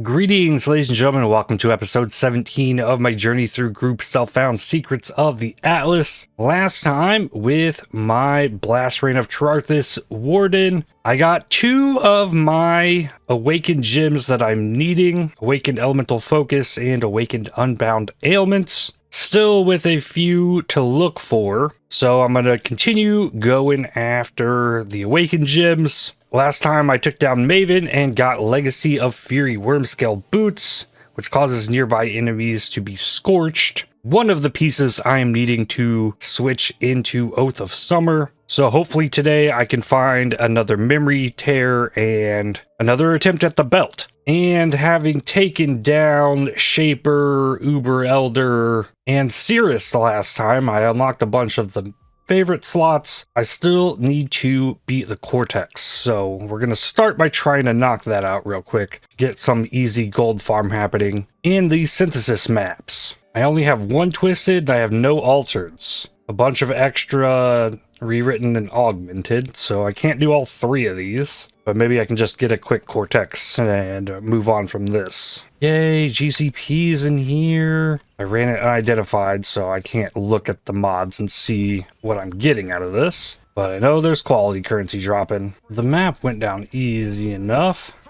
Greetings, ladies and gentlemen, and welcome to episode 17 of my journey through Group Self-Found Secrets of the Atlas. Last time, with my Blast Rain of Trarthus Warden, I got two of my Awakened Gems that I'm needing, Awakened Elemental Focus and Awakened Unbound Ailments. Still with a few to look for, so I'm going to continue going after the Awakened Gems. Last time I took down Maven and got Legacy of Fury Wormscale Boots, which causes nearby enemies to be scorched. One of the pieces I am needing to switch into Oath of Summer. So hopefully today I can find another Memory Tear and another attempt at the belt. And having taken down Shaper, Uber Elder, and Cirrus last time, I unlocked a bunch of the favorite slots. I still need to beat the Cortex, so we're gonna start by trying to knock that out real quick, get some easy gold farm happening in these synthesis maps. I only have one twisted and I have no altereds, a bunch of extra rewritten and augmented, so I can't do all three of these, but maybe I can just get a quick Cortex and move on from this. Yay, GCP's in here. I ran it unidentified, so I can't look at the mods and see what I'm getting out of this, but I know there's quality currency dropping. The map went down easy enough.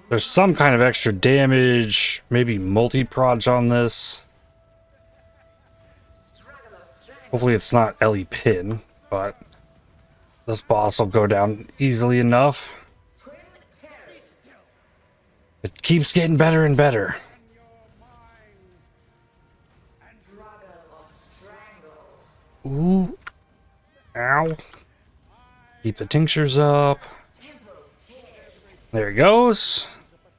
There's some kind of extra damage, maybe multi-proj on this. Hopefully it's not Ellie Pin, but this boss will go down easily enough. It keeps getting better and better. Ooh. Ow. Keep the tinctures up. There he goes.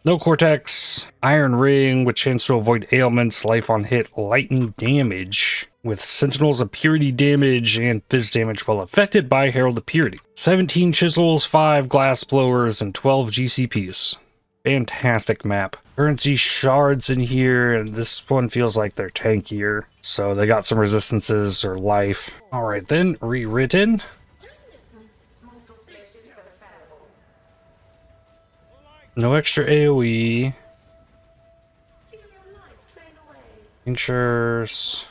No Cortex. Iron Ring with chance to avoid ailments, life on hit, lightning damage. With Sentinels of Purity damage and Fizz damage while affected by Herald of Purity. 17 chisels, 5 glass blowers, and 12 GCPs. Fantastic map. Currency shards in here, and this one feels like they're tankier. So they got some resistances or life. Alright then, rewritten. No extra AoE. Tinctures.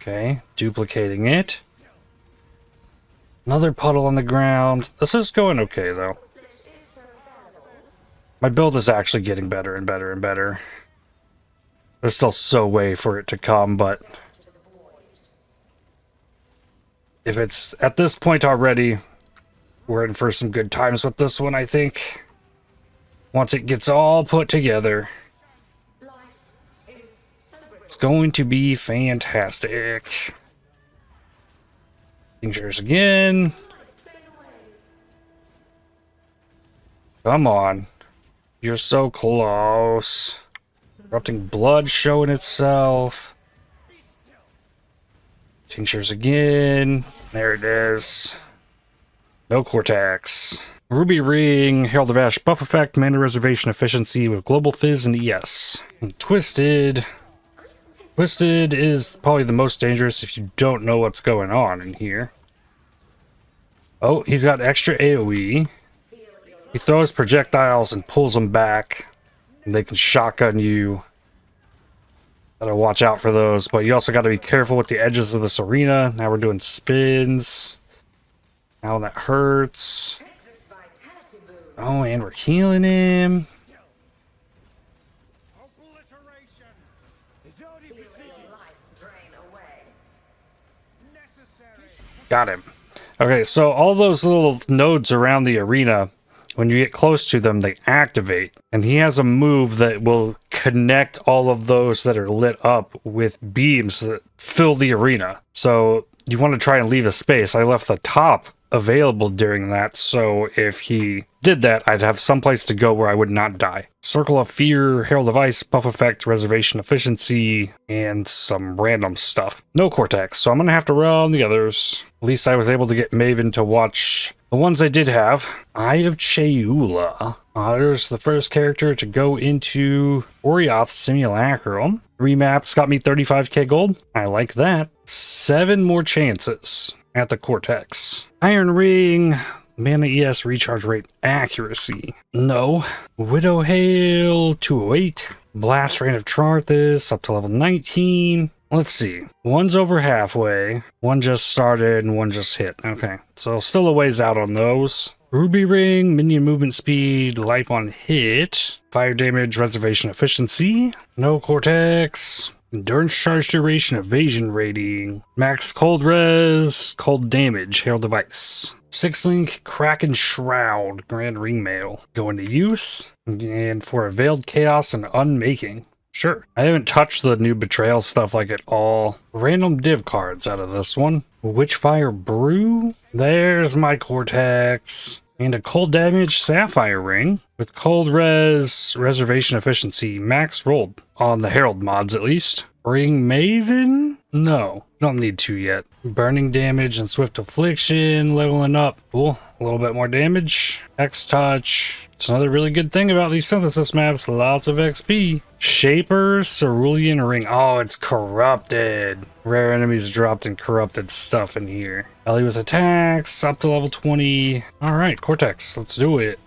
Okay, duplicating it. Another puddle on the ground. This is going okay, though. My build is actually getting better and better and better. There's still so way for it to come, but if it's at this point already, we're in for some good times with this one, I think. Once it gets all put together, it's going to be fantastic. Tinctures again. Come on. You're so close. Corrupting blood showing itself. Tinctures again. There it is. No Cortex. Ruby Ring, Herald of Ash buff effect, mana reservation efficiency with global fizz and ES. And Twisted. Twisted is probably the most dangerous if you don't know what's going on in here. Oh, he's got extra AoE. He throws projectiles and pulls them back. And they can shotgun you. Gotta watch out for those, but you also gotta be careful with the edges of this arena. Now we're doing spins. Now that hurts. Oh, and we're healing him. Got him. Okay, so all those little nodes around the arena, when you get close to them, they activate. And he has a move that will connect all of those that are lit up with beams that fill the arena. So you want to try and leave a space. I left the top available during that, so if he did that, I'd have some place to go where I would not die. Circle of Fear, Herald of Ice, buff effect, reservation efficiency, and some random stuff. No Cortex, so I'm gonna have to run the others. At least I was able to get Maven to watch the ones I did have. Eye of Cheula. There's the first character to go into Orioth's Simulacrum. 3 maps got me 35k gold. I like that. 7 more chances. at the Cortex. Iron Ring, mana ES recharge rate accuracy. No. Widow Hail 208. Blast Rain of Trarthus up to level 19. Let's see. One's over halfway. One just started and one just hit. Okay. So still a ways out on those. Ruby Ring, minion movement speed, life on hit, fire damage, reservation efficiency. No Cortex. Endurance charge duration, evasion rating. Max cold res, cold damage, hail device. 6-link Kraken Shroud, Grand Ringmail. Go into use. And for a Veiled Chaos and Unmaking. Sure. I haven't touched the new Betrayal stuff like at all. Random div cards out of this one. Witchfire Brew. There's my Cortex. And a cold damage Sapphire Ring. With cold res, reservation efficiency, max rolled. On the Herald mods at least. Ring Maven? No, don't need to yet. Burning damage and swift affliction, leveling up. Cool, a little bit more damage. X-Touch. It's another really good thing about these synthesis maps, lots of XP. Shaper, Cerulean Ring. Oh, it's corrupted. Rare enemies dropped and corrupted stuff in here. Ellie with attacks, up to level 20. Alright, Cortex, let's do it.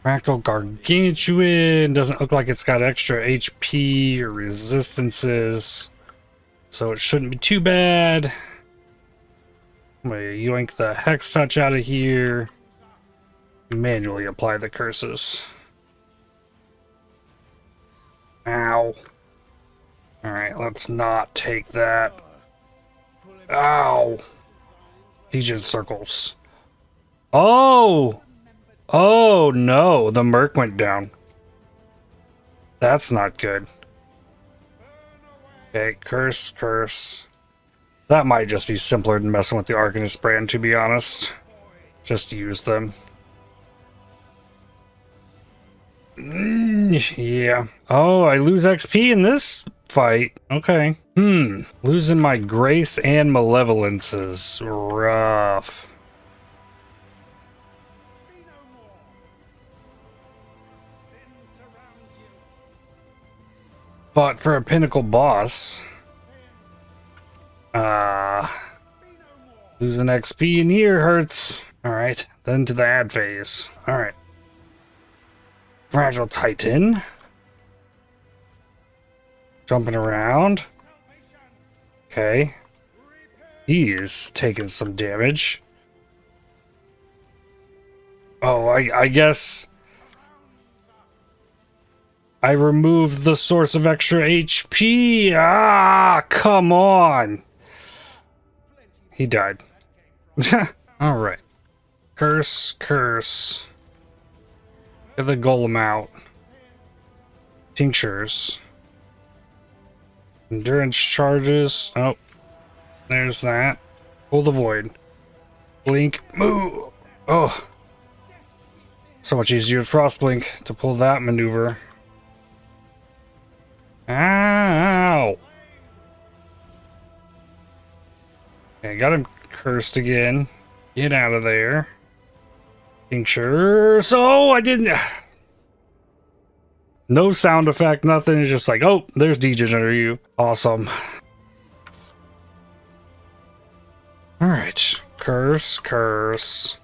Fractal Gargantuan. Doesn't look like it's got extra HP or resistances, so it shouldn't be too bad. I'm gonna yoink the Hex Touch out of here. Manually apply the curses. Ow. Alright, let's not take that. Ow. Legion circles. Oh! Oh no, the Merc went down. That's not good. Okay, curse, curse. That might just be simpler than messing with the Arcanist brand, to be honest. Just use them. Yeah. Oh, I lose XP in this fight. Okay. Losing my Grace and Malevolence is rough. But for a pinnacle boss, losing XP in here hurts. Alright, then to the ad phase. Alright. Fragile Titan. Jumping around. Okay. He is taking some damage. Oh, I guess I removed the source of extra HP. Ah, come on. He died. Alright. Curse, curse. Get the golem out. Tinctures. Endurance charges. Oh. There's that. Pull the void. Blink. Move. Oh. So much easier with Frostblink to pull that maneuver. Ow! Okay, got him cursed again. Get out of there. Tinctures. Oh, I didn't. No sound effect, nothing. It's just like, oh, there's Degen under you. Awesome. Alright. Curse, curse.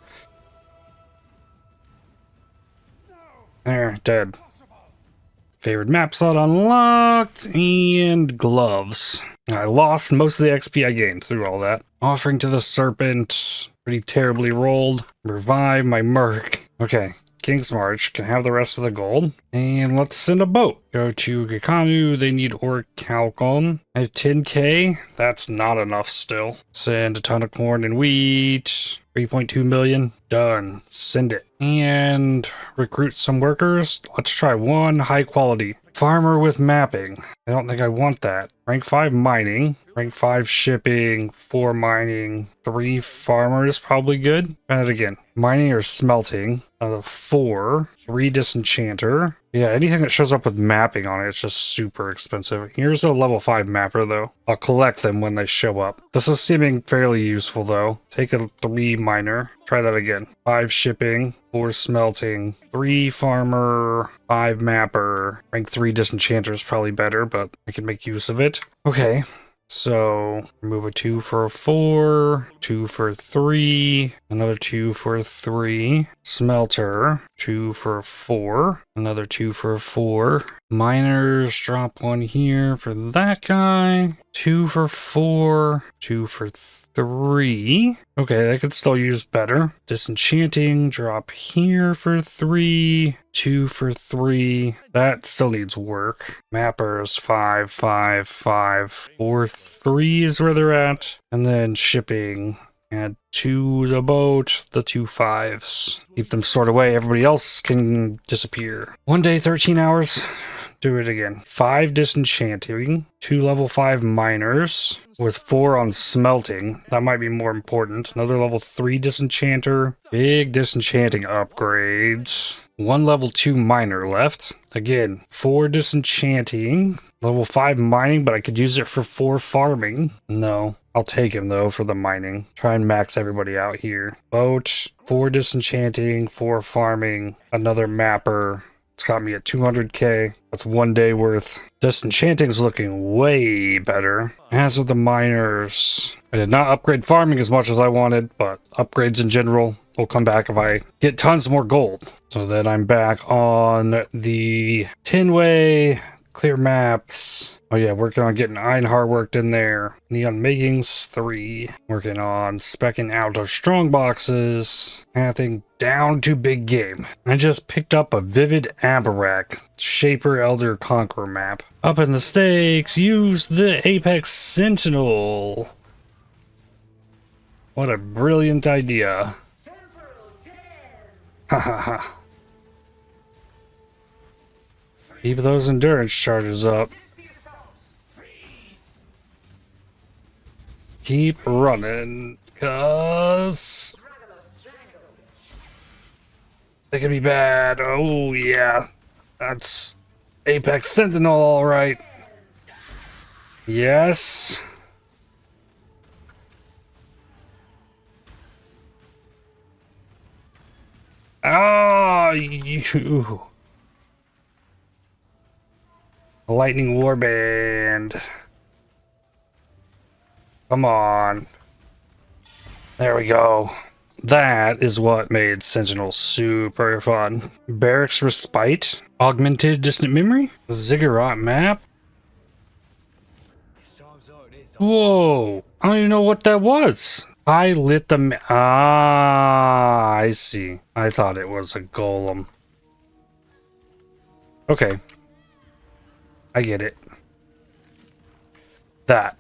There, dead. Favorite map slot unlocked, and gloves. I lost most of the XP I gained through all that. Offering to the Serpent, pretty terribly rolled. Revive my Merc. Okay, Kingsmarch can have the rest of the gold. And let's send a boat. Go to Gakanu, they need Orichalcon. I have 10k, that's not enough still. Send a ton of corn and wheat. 3.2 million. Done. Send it. And recruit some workers. Let's try one high quality. Farmer with mapping. I don't think I want that. Rank 5 mining. Rank 5 shipping. 4 mining. 3 farmers probably good. Try that again. Mining or smelting. 4. 3 disenchanter. Yeah, anything that shows up with mapping on it, it's just super expensive. Here's a level 5 mapper though. I'll collect them when they show up. This is seeming fairly useful though. Take a 3 miner. Try that again. 5 shipping. 4 smelting. 3 farmer. 5 mapper. Rank 3 disenchanter is probably better, but I can make use of it. Okay. So remove a 2 for a 4, 2 for 3, another 2 for a 3. Smelter, 2 for a 4, another 2 for a 4. Miners, drop 1 here for that guy. 2 for 4, 2 for 3. Okay, I could still use better. Disenchanting, drop here for 3. 2 for 3. That still needs work. Mappers, 5, 5, 5. 4, 3 is where they're at. And then shipping. Add 2 to the boat, the 2 5s. Keep them stored away. Everybody else can disappear. 1 day, 13 hours. Do it again. 5 disenchanting, 2 level 5 miners with 4 on smelting. That might be more important. Another level 3 disenchanter. Big disenchanting upgrades. 1 level 2 miner left. Again, 4 disenchanting. Level 5 mining, but I could use it for 4 farming. No. I'll take him though for the mining. Try and max everybody out here. Boat, 4 disenchanting, 4 farming, another mapper. It's got me at 200k. That's 1 day worth. Disenchanting's looking way better. As with the miners, I did not upgrade farming as much as I wanted, but upgrades in general will come back if I get tons more gold. So then I'm back on the 10-way, clear maps. Oh yeah, working on getting Einhar worked in there. Neon Makings 3. Working on specking out of strong boxes. Anything down to big game. I just picked up a Vivid Abarak Shaper Elder Conqueror map. Up in the stakes, use the Apex Sentinel. What a brilliant idea. Ha ha ha. Keep those endurance charges up. Keep running, cause it could be bad. Oh yeah, that's Apex Sentinel, all right. Yes. Ah, you. Lightning Warband. Come on. There we go. That is what made Sentinel super fun. Barracks Respite. Augmented Distant Memory. Ziggurat map. Whoa. I don't even know what that was. I lit the ah, I see. I thought it was a golem. Okay. I get it. That.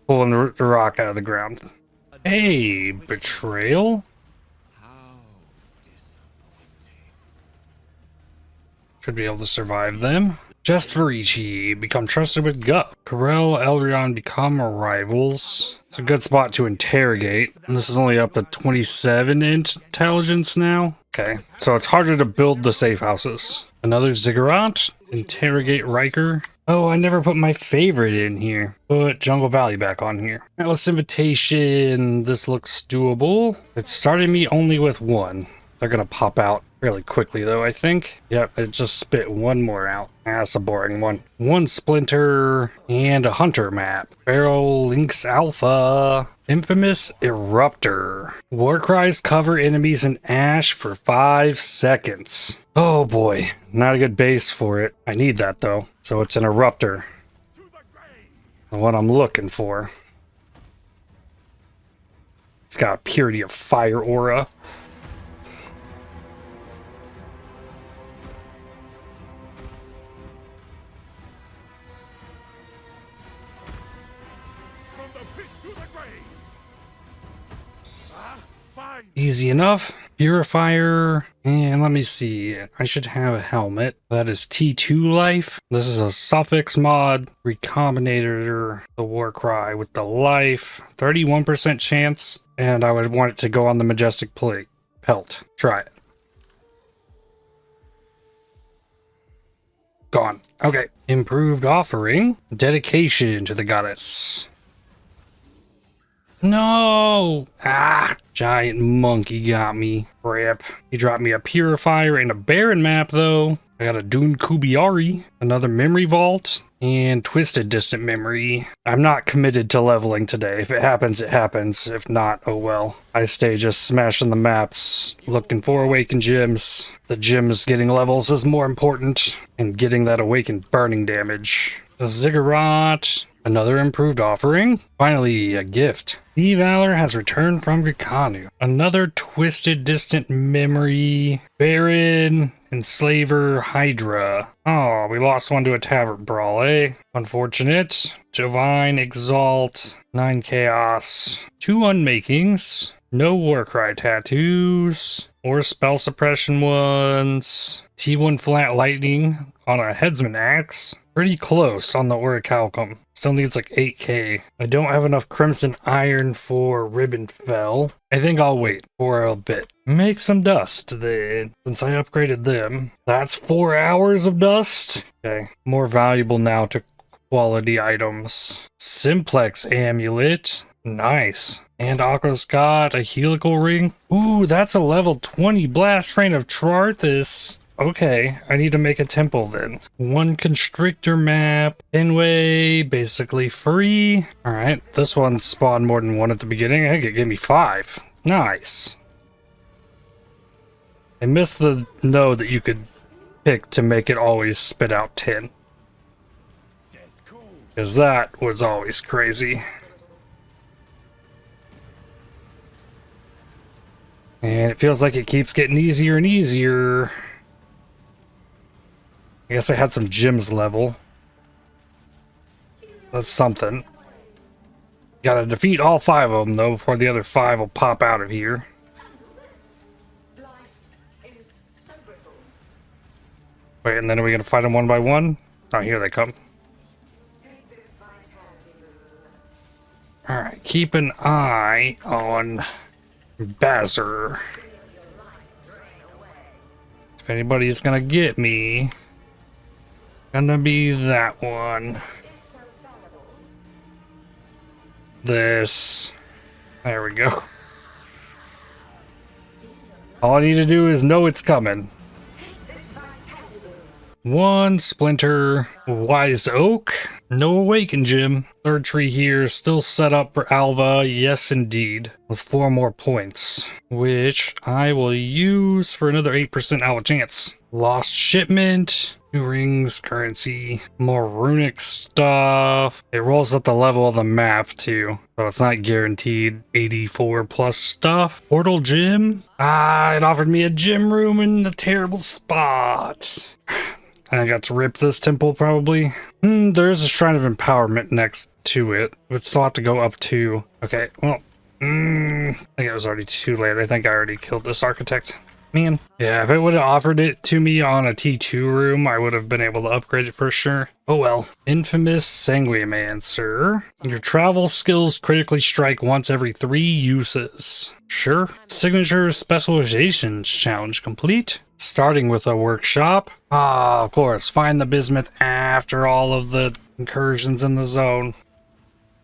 Pulling the rock out of the ground. Hey, betrayal? Should be able to survive them. Just for Ichi, become trusted with Gut. Corel, Elrion become rivals. It's a good spot to interrogate. And this is only up to 27 intelligence now. Okay, so it's harder to build the safe houses. Another Ziggurat. Interrogate Riker. Oh, I never put my favorite in here. Put Jungle Valley back on here. Atlas Invitation. This looks doable. It started me only with 1. They're gonna pop out fairly quickly though, I think. Yep, it just spit 1 more out. That's a boring one. 1 Splinter and a Hunter map. Barrel Lynx Alpha. Infamous Eruptor. War cries cover enemies in ash for 5 seconds. Oh boy, not a good base for it. I need that though. So it's an Eruptor. The one I'm looking for. It's got a Purity of Fire aura. Easy enough. Purifier. And let me see. I should have a helmet. That is T2 life. This is a suffix mod. Recombinator. The war cry with the life. 31% chance. And I would want it to go on the majestic plate. Pelt. Try it. Gone. Okay. Improved offering. Dedication to the goddess. No! Ah! Giant monkey got me. Rip. He dropped me a purifier and a Baron map, though. I got a Dune Kubiari, another memory vault, and twisted distant memory. I'm not committed to leveling today. If it happens, it happens. If not, oh well. I stay just smashing the maps, looking for awakened gems. The gems getting levels is more important, and getting that awakened burning damage. A ziggurat. Another improved offering. Finally, a gift. The Valor has returned from Gekanu. Another twisted distant memory. Baron, Enslaver, Hydra. Oh, we lost one to a tavern brawl, eh? Unfortunate. Divine, Exalt, 9 Chaos. 2 Unmakings. No Warcry tattoos. Or spell suppression ones. T1 Flat Lightning on a Headsman Axe. Pretty close on the Orichalcum. Still needs like 8k. I don't have enough Crimson Iron for Ribbon Fell. I think I'll wait for a bit. Make some dust then, since I upgraded them. That's 4 hours of dust. Okay, more valuable now to quality items. Simplex Amulet. Nice. And Aqua's got a helical ring. Ooh, that's a level 20 blast rain of Trarthus. Okay, I need to make a temple then. 1 constrictor map. Inway, basically free. Alright, this one spawned more than 1 at the beginning. I think it gave me 5. Nice. I missed the node that you could pick to make it always spit out 10. Because that was always crazy. And it feels like it keeps getting easier and easier. I guess I had some gems level. That's something. Gotta defeat all 5 of them, though, before the other 5 will pop out of here. Wait, and then are we gonna fight them one by one? Oh, here they come. Alright, keep an eye on Bazzer. If anybody's gonna get me, gonna be that one. This. There we go. All I need to do is know it's coming. 1 splinter, wise oak, no awaken gem. 3rd tree here, still set up for Alva, yes indeed, with 4 more points, which I will use for another 8% Alva chance. Lost shipment, 2 rings, currency, more runic stuff. It rolls up the level of the map too, so it's not guaranteed 84 plus stuff. Portal gem, it offered me a gem room in the terrible spot. I got to rip this temple, probably. There is a Shrine of Empowerment next to it. We'd still have to go up to... Okay, well... I think it was already too late. I think I already killed this architect. Man. Yeah, if it would have offered it to me on a T2 room, I would have been able to upgrade it for sure. Oh well. Infamous Sanguimancer. Your travel skills critically strike once every 3 uses. Sure. Signature Specializations challenge complete. Starting with a workshop. Of course, find the bismuth after all of the incursions in the zone.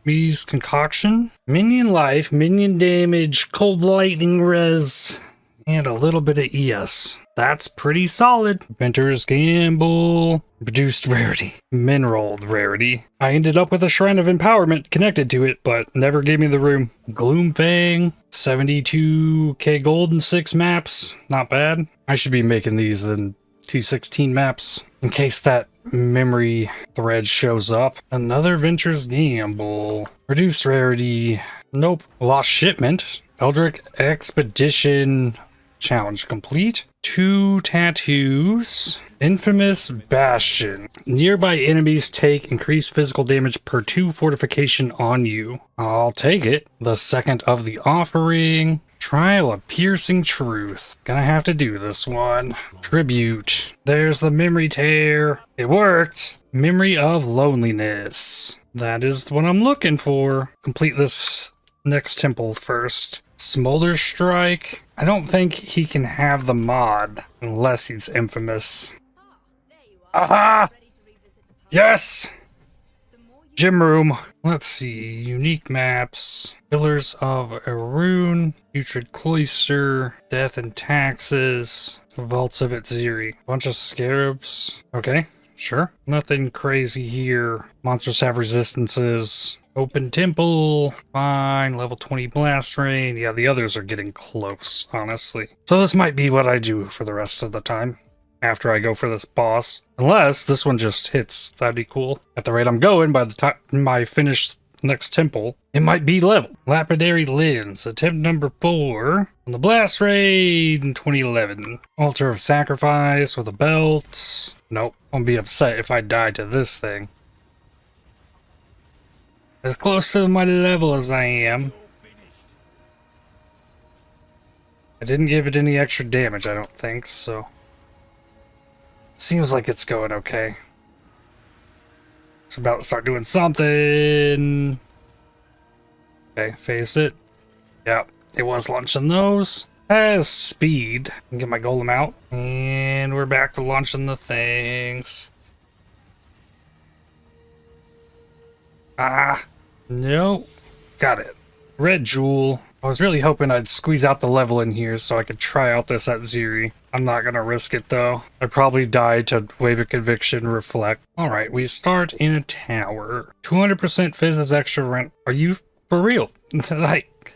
Me's concoction. Minion life, minion damage, cold lightning res, and a little bit of ES. That's pretty solid. Venturous Gamble. Reduced rarity. Mineral rarity. I ended up with a Shrine of Empowerment connected to it, but never gave me the room. Gloomfang. 72k gold and 6 maps. Not bad. I should be making these in T16 maps in case that memory thread shows up. Another Venturous Gamble. Reduced rarity. Nope. Lost shipment. Eldrick Expedition. Challenge complete. 2 tattoos. Infamous Bastion. Nearby enemies take increased physical damage per 2 fortification on you. I'll take it. The second of the offering. Trial of Piercing Truth. Gonna have to do this one. Tribute. There's the memory tear. It worked. Memory of Lonliness. That is what I'm looking for. Complete this next temple first. Smolder Strike. I don't think he can have the mod unless he's infamous. Aha! Yes! Gym room. Let's see. Unique maps. Pillars of Arun. Putrid Cloister. Death and Taxes. Vaults of Itziri. Bunch of scarabs. Okay, sure. Nothing crazy here. Monsters have resistances. Open temple. Fine. Level 20 blast rain. Yeah, the others are getting close, honestly. So this might be what I do for the rest of the time. After I go for this boss. Unless this one just hits. That'd be cool. At the rate I'm going, by the time I finish next temple, it might be level. Lapidary Lens. Attempt number 4. On the blast raid in 2011. Altar of Sacrifice with a belt. Nope. I'll be upset if I die to this thing. As close to my level as I am. I didn't give it any extra damage, I don't think, so... Seems like it's going okay. It's about to start doing something. Okay, face it. Yep, it was launching those. Has speed. I can get my golem out. And we're back to launching the things. Ah, no. Got it. Red jewel. I was really hoping I'd squeeze out the level in here so I could try out this at Ziri. I'm not gonna risk it though. I'd probably die to Wave of Conviction reflect. Alright, we start in a tower. 200% fizz is extra rent. Are you for real? Like,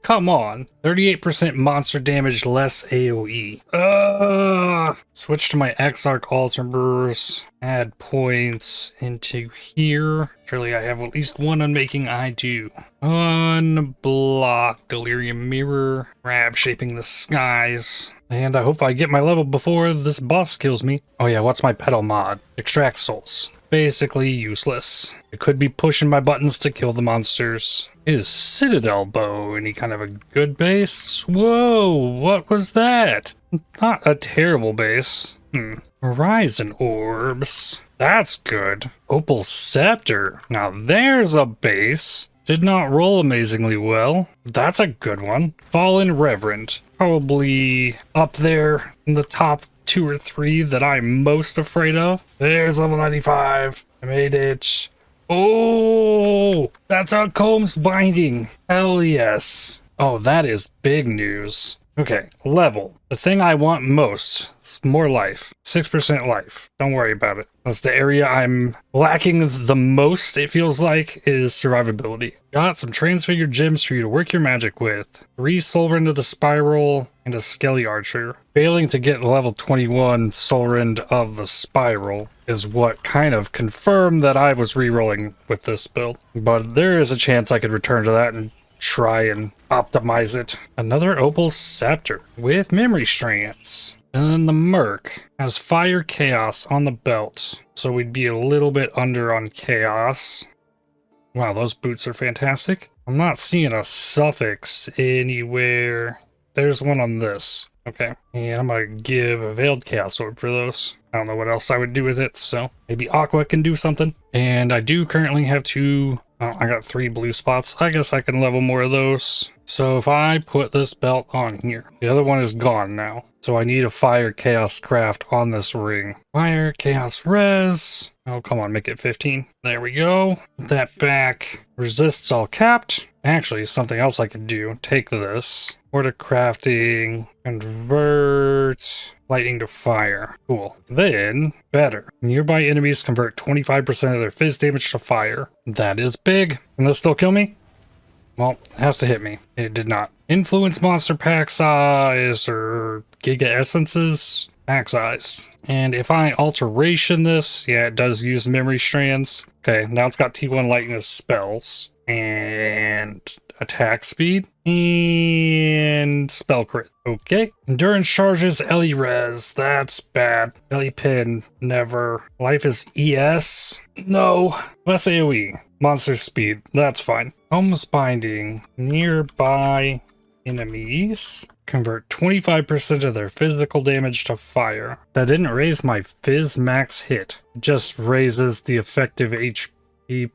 come on. 38% monster damage, less AoE. Switch to my Exarch Altars. Add points into here. Surely I have at least one unmaking. I do. Unblock. Delirium Mirror. Rab shaping the skies. And I hope I get my level before this boss kills me. Oh yeah, what's my pedal mod? Extract souls. Basically useless. It could be pushing my buttons to kill the monsters. Is Citadel Bow any kind of a good base? Whoa, what was that? Not a terrible base. Horizon Orbs. That's good. Opal Scepter. Now there's a base. Did not roll amazingly well. That's a good one. Fallen Reverend. Probably up there in the top 2 or 3 that I'm most afraid of. There's level 95. I made it. Oh, that's a Combs Binding. Hell yes. Oh, that is big news. Okay, level. The thing I want most is more life. 6% life. Don't worry about it. That's the area I'm lacking the most, it feels like, is survivability. Got some transfigured gems for you to work your magic with. 3 Soulrend of the Spiral and a Skelly Archer. Failing to get level 21 Soulrend of the Spiral is what kind of confirmed that I was re-rolling with this build. But there is a chance I could return to that and try and optimize it. Another Opal Scepter with memory strands. And the Merc has Fire Chaos on the belt, so we'd be a little bit under on Chaos. Wow, those boots are fantastic. I'm not seeing a suffix anywhere. There's one on this. Okay, and I'm gonna give a Veiled Chaos Orb for those. I don't know what else I would do with it, so maybe Aqua can do something. And I do currently have 2... Oh, I got 3 blue spots. I guess I can level more of those. So if I put this belt on here, the other one is gone now. So I need a Fire Chaos Craft on this ring. Fire Chaos Res. Oh, come on, make it 15. There we go. Put that back. Resists all capped. Actually, something else I could do. Take this. Order crafting. Convert lightning to fire. Cool. Then, better. Nearby enemies convert 25% of their fizz damage to fire. That is big. Can this still kill me? Well, it has to hit me. It did not. Influence monster pack size or giga essences. Pack size. And if I alteration this, yeah, it does use memory strands. Okay, now it's got T1 lightning spells. And attack speed. And spell crit. Okay. Endurance charges, Ellie res. That's bad. Ellie pin. Never. Life is ES. No. Less AoE. Monster speed. That's fine. Combs Binding. Nearby enemies convert 25% of their physical damage to fire. That didn't raise my fizz max hit. It just raises the effective HP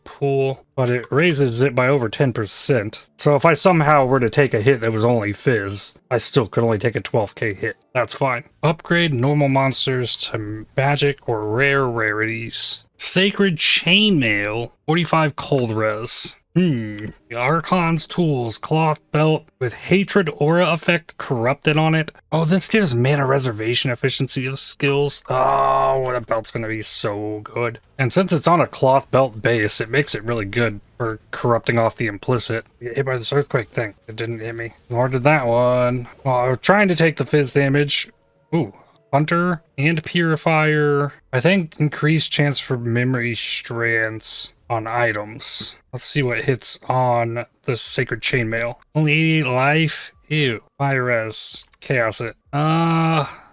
pool, but it raises it by over 10%. So if I somehow were to take a hit that was only fizz, I still could only take a 12k hit. That's fine. Upgrade normal monsters to magic or rare rarities. Sacred Chainmail, 45 cold res. The Archon's Tools, Cloth Belt with Hatred Aura effect corrupted on it. Oh, this gives mana reservation efficiency of skills. Oh, that belt's gonna be so good. And since it's on a Cloth Belt base, it makes it really good for corrupting off the implicit. Get hit by this earthquake thing. It didn't hit me. Nor did that one. Well, I was trying to take the fizz damage. Ooh. Hunter and Purifier. I think increased chance for memory strands on items. Let's see what hits on the Sacred Chainmail. Only 88 life. Ew. High res. Chaos it.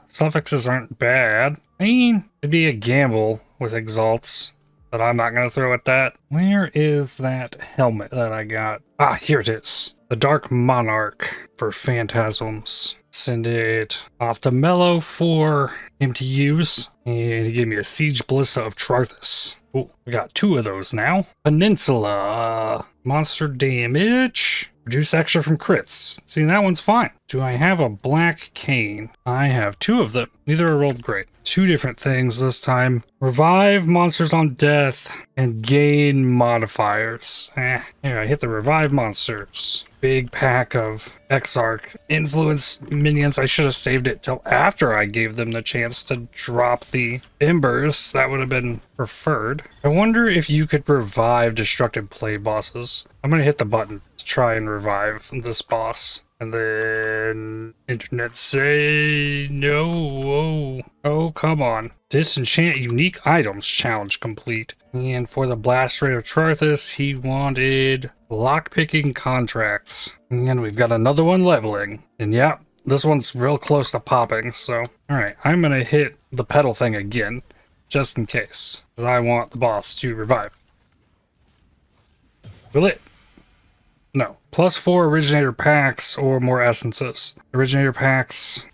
Suffixes aren't bad. I mean, it'd be a gamble with exalts, but I'm not going to throw at that. Where is that helmet that I got? Ah, here it is. The Dark Monarch for Phantasms. Send it off to Mellow for him to use. And he gave me a Siege Ballista of Trarthus. Oh, we got 2 of those now. Peninsula. Monster damage. Reduce extra from crits. See, that one's fine. Do I have a black cane? I have 2 of them. Neither are rolled great. 2 different things this time. Revive monsters on death and gain modifiers. Here, I hit the revive monsters. Big pack of Exarch influence minions. I should have saved it till after I gave them the chance to drop the embers. That would have been preferred. I wonder if you could revive destructive play bosses. I'm gonna hit the button to try and revive this boss. And then internet say no. Oh, come on. Disenchant unique items challenge complete. And for the blast rate of Trarthus, he wanted lockpicking contracts. And we've got another one leveling. And yeah, this one's real close to popping. So, all right, I'm going to hit the pedal thing again, just in case. Because I want the boss to revive. Will it? No. +4 originator packs or more essences. Originator packs.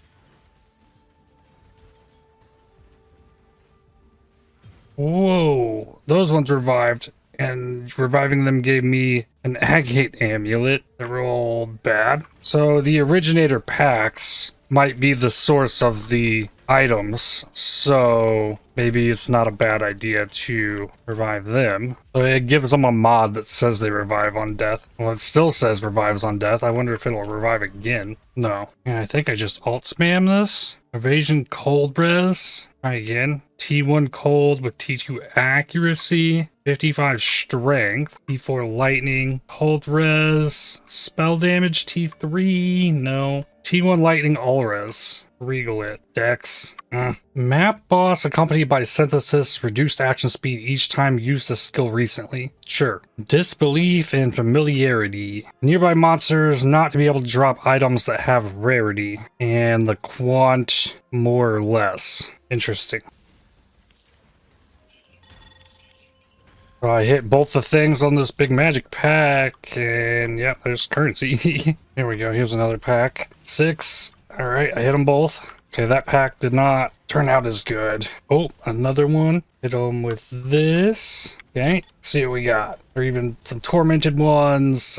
Whoa. Those ones revived. And reviving them gave me an Agate Amulet. They were all bad. So the originator packs might be the source of the items, so maybe it's not a bad idea to revive them. So it gives them a mod that says they revive on death. Well, it still says revives on death. I wonder if it'll revive again. No. And I think I just alt spam this. Evasion cold res. Try again. T1 cold with T2 accuracy. 55 strength. T4 lightning. Cold res. Spell damage T3. No. T1 lightning all res. Regal it. Dex. Map boss accompanied by synthesis. Reduced action speed each time used a skill recently. Sure. Disbelief and familiarity. Nearby monsters not to be able to drop items that have rarity. And the quant more or less. Interesting. I hit both the things on this big magic pack, and yeah, there's currency. Here we go, here's another pack. 6. Alright, I hit them both. Okay, that pack did not turn out as good. Oh, another one. Hit them with this. Okay, let's see what we got. Or even some tormented ones.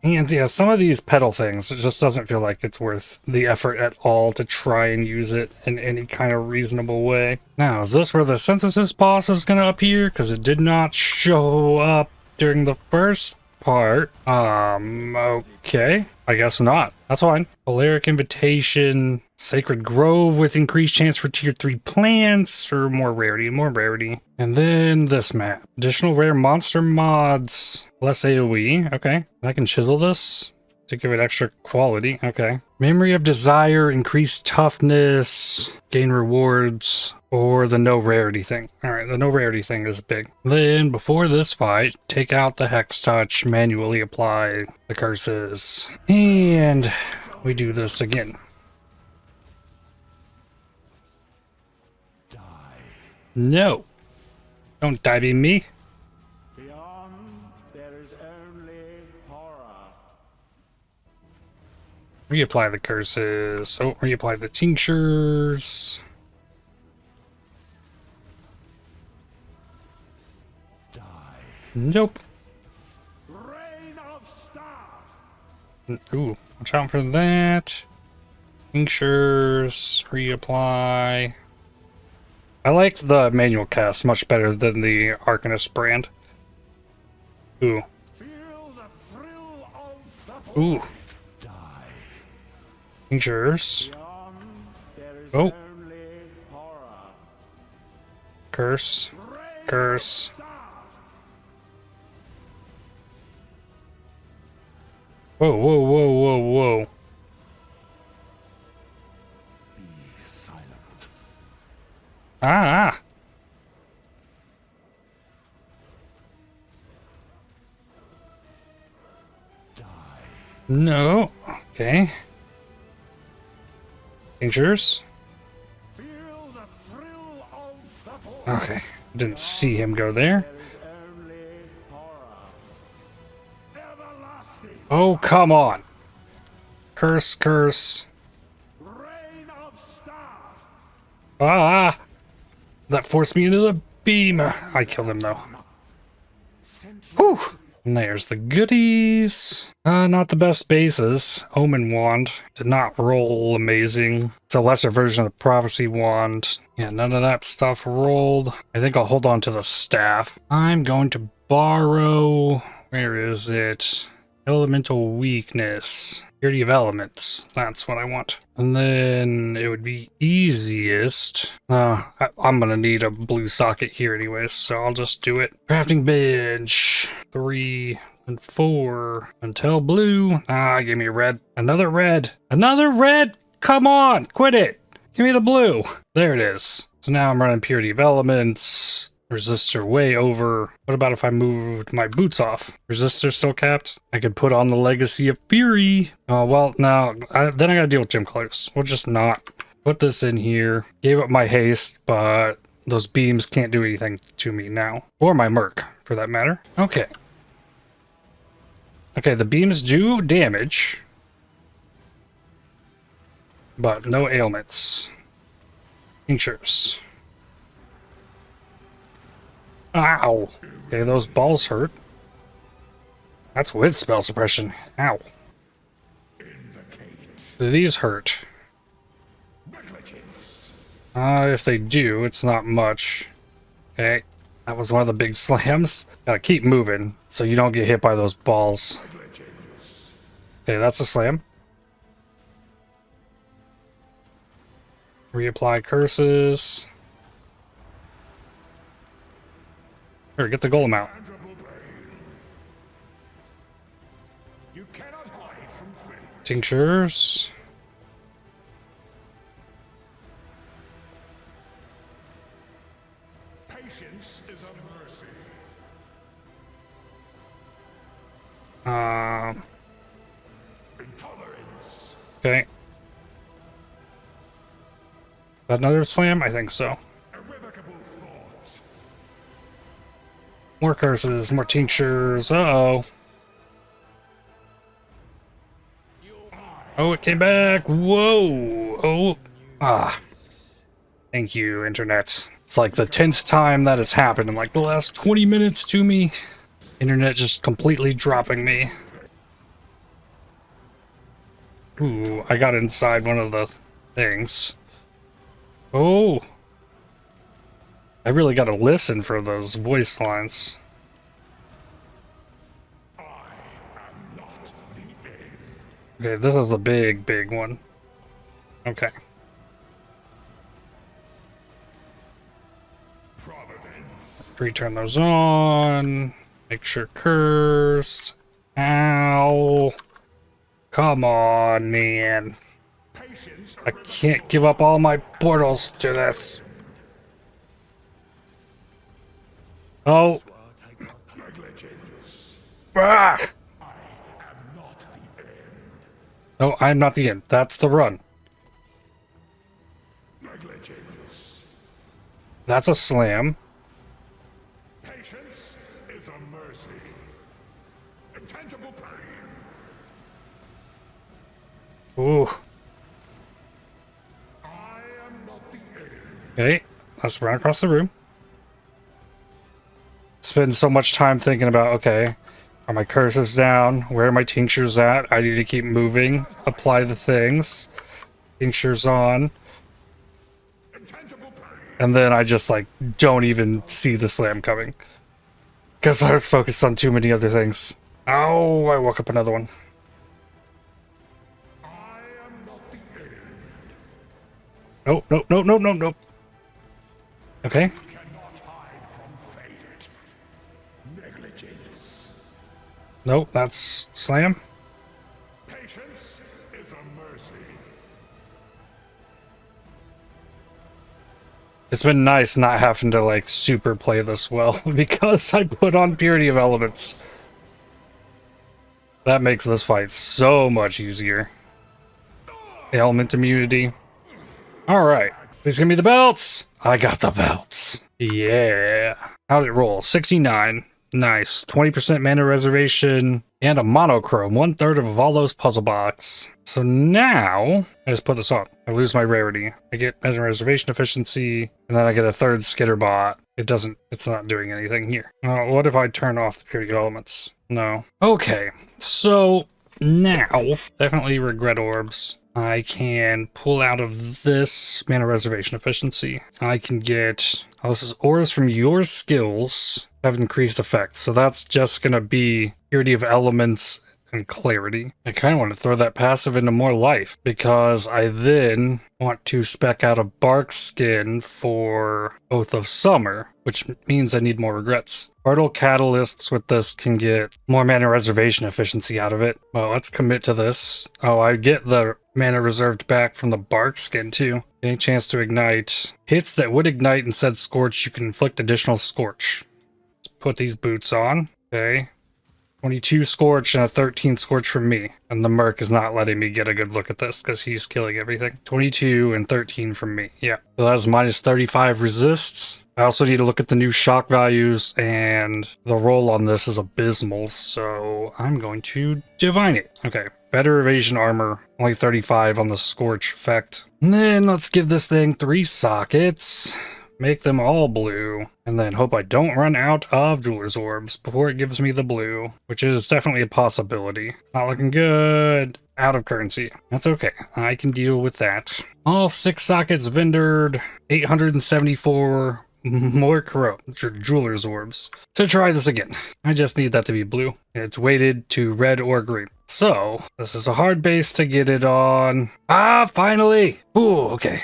And yeah, some of these pedal things, it just doesn't feel like it's worth the effort at all to try and use it in any kind of reasonable way. Now, is this where the synthesis boss is going to appear? Because it did not show up during the first part. Okay. I guess not. That's fine. Polaric Invitation, Sacred Grove with increased chance for tier 3 plants, or more rarity. And then this map. Additional rare monster mods, less AoE. Okay. I can chisel this to give it extra quality. Okay. Memory of Desire, increased toughness, gain rewards, or the no rarity thing. Alright, the no rarity thing is big. Then, before this fight, take out the Hex Touch, manually apply the curses. And we do this again. Die. No. Don't die be me. Beyond, there is only horror. Reapply the curses. Oh, reapply the tinctures. Die. Nope. Rain of stars. Ooh, watch out for that. Tinctures, reapply. I like the manual cast much better than the Arcanist brand. Ooh. Feel the thrill of the Ooh. Dangers. beyond. There is Oh. only horror. Curse. Reign Curse. of stars. Whoa, whoa, whoa, whoa, whoa. Be silent. Ah. No. Okay. Dangers. Feel the thrill of the force. Okay. Didn't see him go there. There is only horror. Everlasting. Oh, come on. Curse, curse. Reign of stars. Ah. That forced me into the beam. I killed him though. Whew. And there's the goodies. Not the best bases. Omen Wand did not roll amazing. It's a lesser version of the Prophecy Wand. Yeah, none of that stuff rolled. I think I'll hold on to the staff. I'm going to borrow... Where is it? Elemental Weakness. Purity of Elements. That's what I want. And then it would be easiest. I'm gonna need a blue socket here anyways, so I'll just do it. Crafting bench. 3 and 4 until blue. Give me a red. Another red. Another red! Come on! Quit it! Give me the blue. There it is. So now I'm running Purity of Elements. Resistor way over. What about if I moved my boots off? Resistor still capped? I could put on the Legacy of Fury. Oh, well, no. Then I gotta deal with gym colors. We'll just not put this in here. Gave up my haste, but those beams can't do anything to me now. Or my Merc, for that matter. Okay. Okay, the beams do damage. But no ailments. Tinctures. Ow! Okay, those balls hurt. That's with spell suppression. Ow. Do these hurt? If they do, it's not much. Okay, that was one of the big slams. Gotta keep moving so you don't get hit by those balls. Okay, that's a slam. Reapply curses. Here, get the golem out. You cannot hide from fate. Tinctures. Patience is a mercy. Intolerance. Okay. That another slam? I think so. Irrevocable thoughts. More curses, more tinctures. Uh-oh. Oh, it came back. Whoa. Oh. Ah. Thank you, internet. It's like the 10th time that has happened in like the last 20 minutes to me. Internet just completely dropping me. Ooh, I got inside one of the things. Oh. I really gotta listen for those voice lines. Okay, this is a big, big one. Okay. Providence. Return those on. Make sure cursed. Ow. Come on, man. Patience. I can't give up all my portals to this. Oh. Negligence. Ah. Not the end. No, I'm not the end. That's the run. Negligence. That's a slam. Patience is a mercy. Intangible pain. Ooh. I am not the end. Okay. Let's run across the room. Spend so much time thinking about, okay, are my curses down? Where are my tinctures at? I need to keep moving. Apply the things. Tinctures on. Intangible pain. And then I just like don't even see the slam coming. Because I was focused on too many other things. Oh, I woke up another one. Oh, no, no, no, no, no. Okay. Cannot hide from fate. Negligence. No, that's slam. Patience is a mercy. It's been nice not having to like super play this well because I put on Purity of Elements. That makes this fight so much easier. Element immunity. Alright, please give me the belts! I got the belts. Yeah. How'd it roll? 69. Nice. 20% mana reservation and a monochrome. 1/3 of all those puzzle box. So now, I just put this on. I lose my rarity. I get mana reservation efficiency, and then I get a 3rd skitterbot. It's not doing anything here. What if I turn off the Purity Elements? No. Okay, so now, definitely regret orbs. I can pull out of this mana reservation efficiency. I can get, this is auras from your skills have increased effect. So that's just going to be Purity of Elements and Clarity. I kind of want to throw that passive into more life because I then want to spec out a bark skin for Oath of Summer, which means I need more regrets. Portal catalysts with this can get more mana reservation efficiency out of it. Well, let's commit to this. Oh, I get the mana reserved back from the bark skin too. Any chance to ignite. Hits that would ignite instead Scorch, you can inflict additional Scorch. Let's put these boots on. Okay. 22 Scorch and a 13 Scorch from me. And the Merc is not letting me get a good look at this because he's killing everything. 22 and 13 from me. Yeah. So that's minus 35 resists. I also need to look at the new shock values, and the roll on this is abysmal, so I'm going to divine it. Okay. Better evasion armor. Only 35 on the Scorch effect. And then let's give this thing 3 sockets. Make them all blue, and then hope I don't run out of Jeweler's Orbs before it gives me the blue, which is definitely a possibility. Not looking good. Out of currency. That's okay. I can deal with that. All 6 sockets vendored. 874 more Jeweler's Orbs. To try this again. I just need that to be blue. It's weighted to red or green. So, this is a hard base to get it on. Ah, finally! Ooh, okay.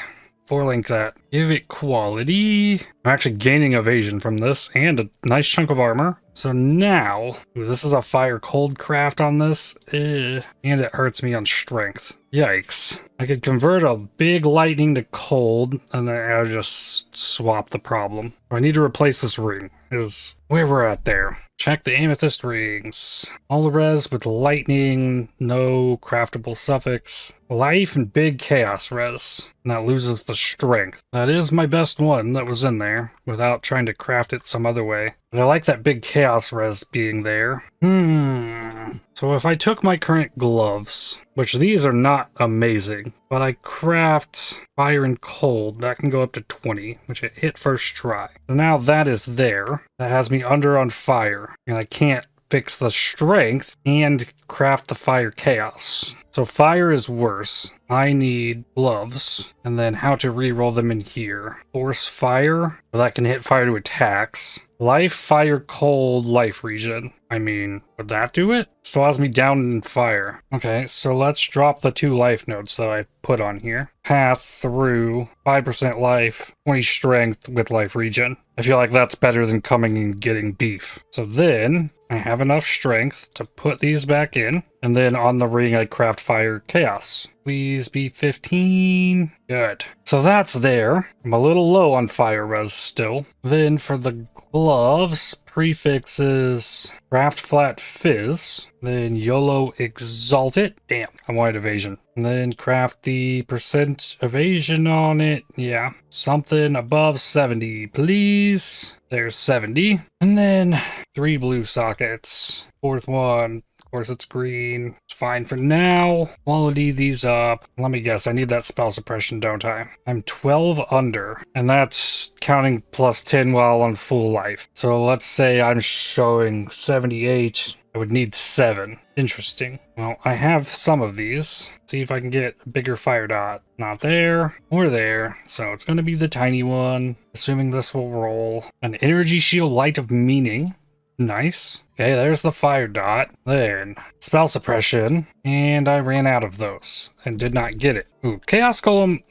4-link that. Give it quality. I'm actually gaining evasion from this and a nice chunk of armor. So now, ooh, this is a fire cold craft on this. And it hurts me on strength. Yikes. I could convert a big lightning to cold and then I'll just swap the problem. I need to replace this ring is where we're at there. Check the amethyst rings. All the res with lightning, no craftable suffix. Life and big chaos res. And that loses the strength. That is my best one that was in there without trying to craft it some other way. But I like that big chaos res being there. So if I took my current gloves, which these are not amazing, but I craft fire and cold, that can go up to 20, which I hit first try. So now that is there. That has me under on fire, and I can't fix the strength and craft the fire chaos. So fire is worse. I need gloves, and then how to re-roll them in here. Force fire, so that can hit fire to attacks. Life, fire, cold, life regen. I mean, would that do it? Still has me down in fire. Okay, so let's drop the 2 life notes that I put on here. Path through 5% life, 20 strength with life regen. I feel like that's better than coming and getting beef. So then I have enough strength to put these back in. And then on the ring, I craft fire chaos. Please be 15. Good. So that's there. I'm a little low on fire res still. Then for the gloves, prefixes craft flat fizz. Then YOLO exalt it. Damn, I wanted evasion. And then craft the percent evasion on it. Yeah, something above 70, please. There's 70. And then 3 blue sockets. 4th one. Of course, it's green. It's fine for now. Quality these up. Let me guess. I need that spell suppression, don't I? I'm 12 under, and that's counting plus 10 while on full life. So let's say I'm showing 78. I would need 7. Interesting. Well, I have some of these. See if I can get a bigger fire dot. Not there or there. So it's going to be the tiny one. Assuming this will roll. An energy shield light of meaning. Nice. Okay, there's the fire dot. Then spell suppression. And I ran out of those and did not get it. Ooh, Chaos Golem.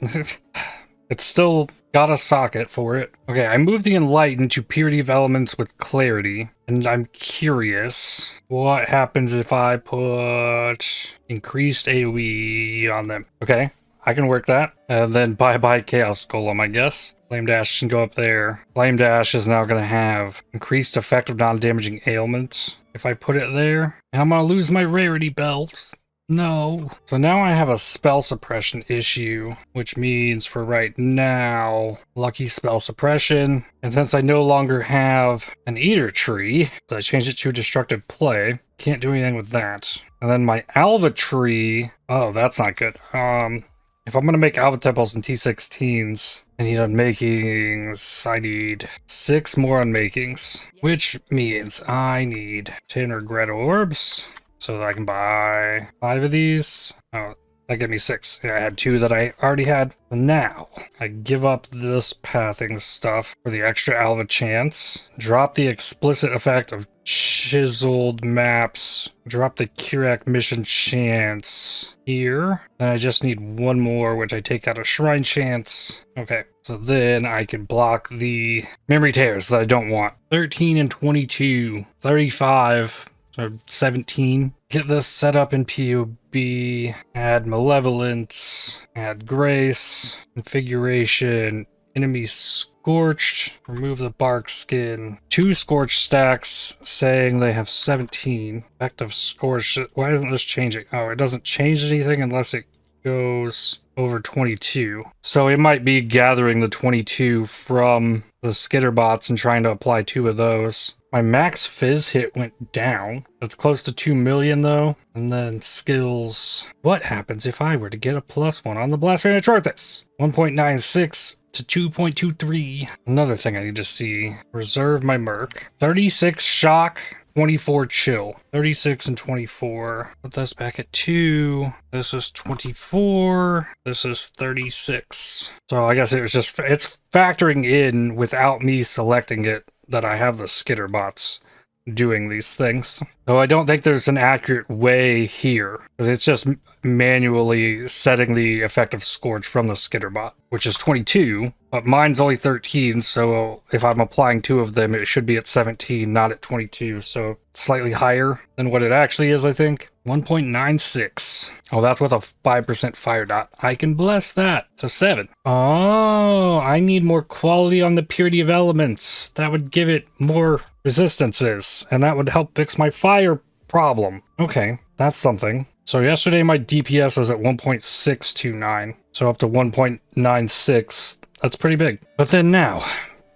It's still got a socket for it. Okay, I moved the Enlighten to Purity of Elements with Clarity. And I'm curious what happens if I put increased AoE on them. Okay, I can work that. And then bye-bye Chaos Golem, I guess. Flame Dash can go up there. Flame Dash is now going to have increased effect of non-damaging ailments. If I put it there, and I'm going to lose my rarity belt. No. So now I have a spell suppression issue, which means for right now, lucky spell suppression. And since I no longer have an eater tree, I changed it to destructive play. Can't do anything with that. And then my alva tree, oh, that's not good. If I'm going to make alva temples and T16s, I need unmakings. I need 6 more unmakings, which means I need 10 regret orbs. So that I can buy 5 of these. Oh, that gave me 6. Yeah, I had 2 that I already had. Now, I give up this pathing stuff for the extra alva chance. Drop the explicit effect of chiseled maps. Drop the Kirak mission chance here. And I just need 1 more, which I take out of shrine chance. Okay, so then I can block the memory tears that I don't want. 13 and 22. 35. So 17. Get this set up in POB. Add Malevolence. Add Grace. Configuration. Enemy Scorched. Remove the bark skin. 2 Scorch stacks saying they have 17. Effect of Scorch. Why isn't this changing? Oh, it doesn't change anything unless it goes over 22. So it might be gathering the 22 from the skitterbots and trying to apply 2 of those. My max fizz hit went down. That's close to 2 million though. And then skills. What happens if I were to get a +1 on the Blast Rain of Trarthus? 1.96 to 2.23. Another thing I need to see. Reserve my merc. 36 shock. 24 chill. 36 and 24. Put this back at 2. This is 24. This is 36. So I guess it was just, it's factoring in without me selecting it that I have the skitterbots doing these things. So I don't think there's an accurate way here. It's just manually setting the effect of Scorch from the skitterbot, which is 22, but mine's only 13, so if I'm applying 2 of them, it should be at 17, not at 22, so slightly higher than what it actually is, I think. 1.96. Oh, that's with a 5% fire dot. I can bless that to 7. Oh, I need more quality on the Purity of Elements. That would give it more resistances, and that would help fix my fire problem. Okay, that's something. So yesterday my DPS was at 1.629, so up to 1.96. That's pretty big. But then now,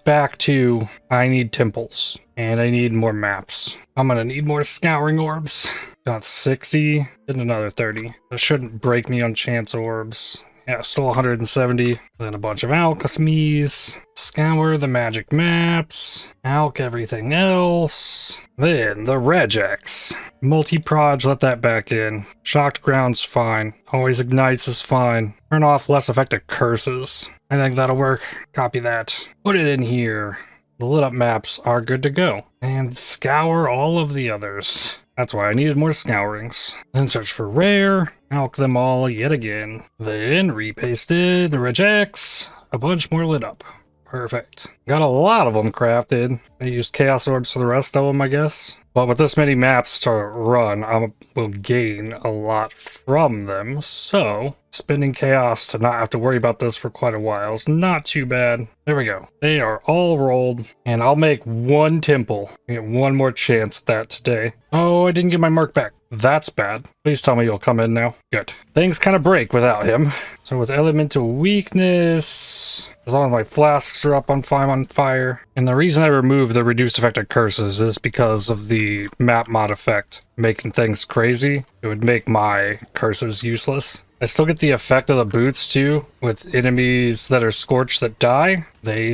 back to I need temples, and I need more maps. I'm gonna need more scouring orbs. Got 60, and another 30. That shouldn't break me on chance orbs. Yeah, still 170. Then a bunch of alchemies. Scour the magic maps. Alch everything else. Then the regex. Multi-proj, let that back in. Shocked ground's fine. Always ignites is fine. Turn off less effective curses. I think that'll work. Copy that. Put it in here. The lit up maps are good to go. And scour all of the others. That's why I needed more scourings. Then search for rare, alch them all yet again. Then repasted the regex, a bunch more lit up. Perfect. Got a lot of them crafted. I used chaos orbs for the rest of them, I guess. But with this many maps to run, I will gain a lot from them. So spending chaos to not have to worry about this for quite a while is not too bad. There we go. They are all rolled, and I'll make 1 temple. Get 1 more chance at that today. Oh, I didn't get my merc back. That's bad. Please tell me you'll come in now. Good. Things kind of break without him. So with elemental weakness, as long as my flasks are up on fire. And the reason I removed the reduced effect of curses is because of the map mod effect making things crazy. It would make my curses useless. I still get the effect of the boots too, with enemies that are scorched that die. They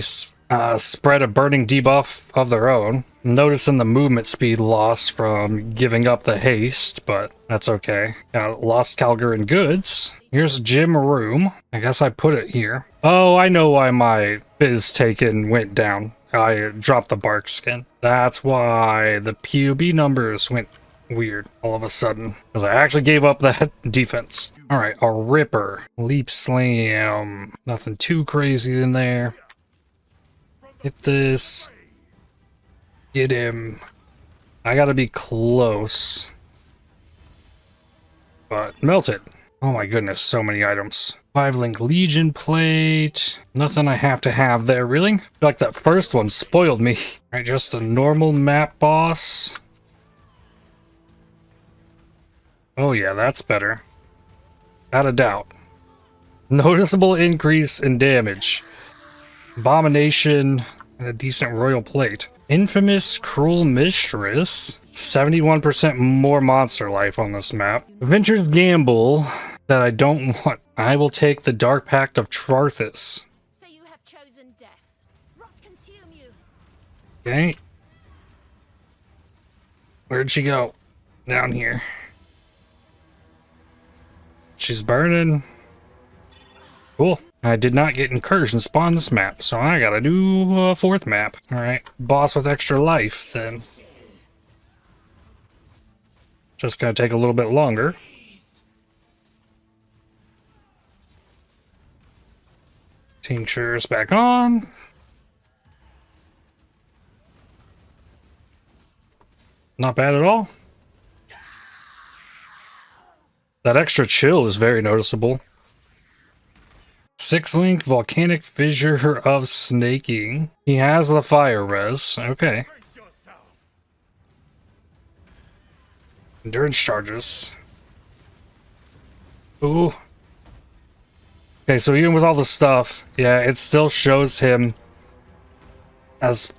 spread a burning debuff of their own. Noticing the movement speed loss from giving up the haste, but that's okay. Lost Calgarian goods. Here's gym room. I guess I put it here. Oh, I know why my biz taken went down. I dropped the bark skin. That's why the PUB numbers went weird all of a sudden. Because I actually gave up that defense. Alright, a Ripper. Leap Slam. Nothing too crazy in there. Hit this. Get him. I gotta be close. But melt it. Oh my goodness, so many items. 5-link Legion plate. Nothing I have to have there, really. I feel like that first one spoiled me. Alright, just a normal map boss. Oh yeah, that's better. Without a doubt. Noticeable increase in damage. Abomination and a decent royal plate. Infamous Cruel Mistress. 71% more monster life on this map. Adventure's Gamble that I don't want. I will take the Dark Pact of Trarthus. So you have chosen death. Rot consume you. Okay. Where'd she go? Down here. She's burning. Cool. I did not get Incursion spawn this map, so I gotta do a fourth map. Alright, boss with extra life, then. Just gonna take a little bit longer. Tinctures back on. Not bad at all. That extra chill is very noticeable. 6-link Volcanic Fissure of Snaking. He has the fire res. Okay. Endurance charges. Ooh. Okay, so even with all the stuff, yeah, it still shows him as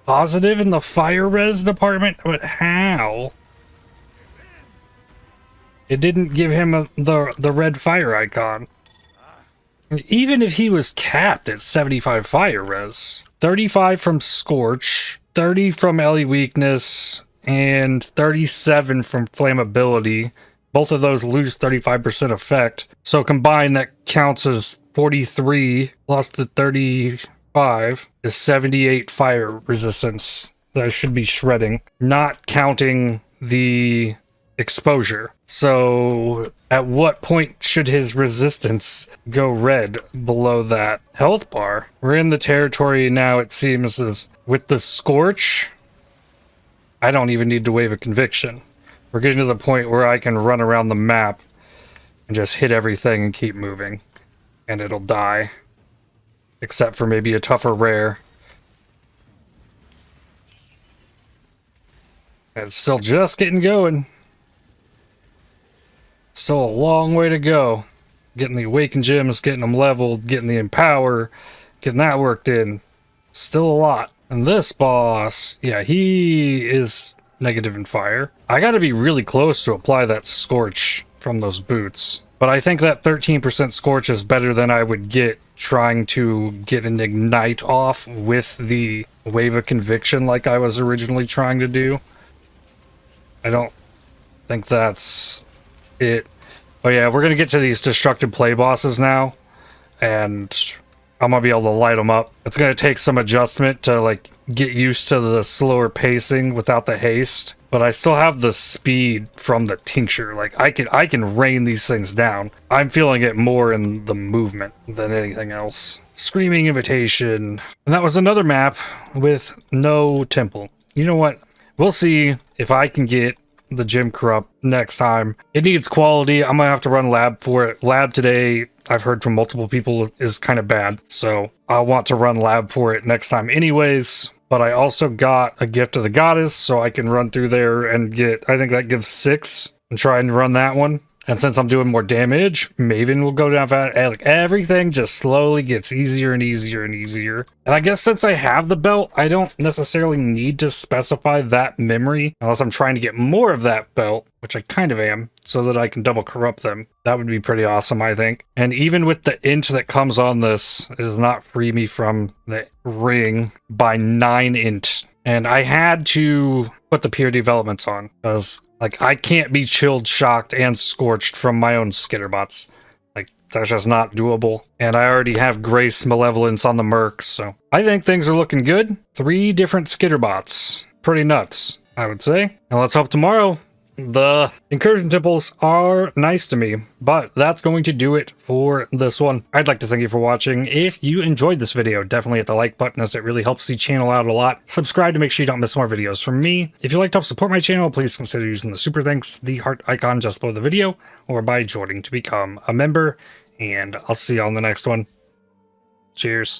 positive in the fire res department, but how? It didn't give him the red fire icon. Even if he was capped at 75 fire res, 35 from Scorch, 30 from LE weakness, and 37 from flammability. Both of those lose 35% effect. So combined, that counts as 43 plus the 35 is 78 fire resistance that I should be shredding, not counting the exposure. So at what point should his resistance go red below that health bar? We're in the territory now, it seems, as with the Scorch, I don't even need to wave a conviction. We're getting to the point where I can run around the map and just hit everything and keep moving, and it'll die, except for maybe a tougher rare. And it's still just getting going. Still a long way to go. Getting the Awakened Gems, getting them leveled, getting the Empower, getting that worked in. Still a lot. And this boss, yeah, he is negative in fire. I gotta be really close to apply that Scorch from those boots. But I think that 13% Scorch is better than I would get trying to get an Ignite off with the Wave of Conviction like I was originally trying to do. I don't think that's it. Oh yeah, we're gonna get to these destructive play bosses now, and I'm gonna be able to light them up. It's gonna take some adjustment to like get used to the slower pacing without the haste, but I still have the speed from the tincture. Like I can rain these things down. I'm feeling it more in the movement than anything else. Screaming Invitation, and that was another map with no temple. You know what? We'll see if I can get the gym corrupt next time. It needs quality. I'm gonna have to run lab for it. Lab today, I've heard from multiple people, is kind of bad, so I want to run lab for it next time anyways. But I also got a Gift of the Goddess, so I can run through there and get, I think that gives 6, and try and run that one. And since I'm doing more damage, Maven will go down fast. Like, everything just slowly gets easier and easier and easier. And I guess since I have the belt, I don't necessarily need to specify that memory unless I'm trying to get more of that belt, which I kind of am, so that I can double corrupt them. That would be pretty awesome, I think. And even with the int that comes on this, it does not free me from the ring by 9 int. And I had to put the peer developments on because, like, I can't be chilled, shocked, and scorched from my own skitterbots. Like, that's just not doable. And I already have Grace Malevolence on the mercs, so I think things are looking good. 3 different skitterbots. Pretty nuts, I would say. And let's hope tomorrow the incursion temples are nice to me, but that's going to do it for this one. I'd like to thank you for watching. If you enjoyed this video, definitely hit the like button as it really helps the channel out a lot. Subscribe to make sure you don't miss more videos from me. If you'd like to help support my channel, please consider using the super thanks, the heart icon just below the video, or by joining to become a member. And I'll see you on the next one. Cheers.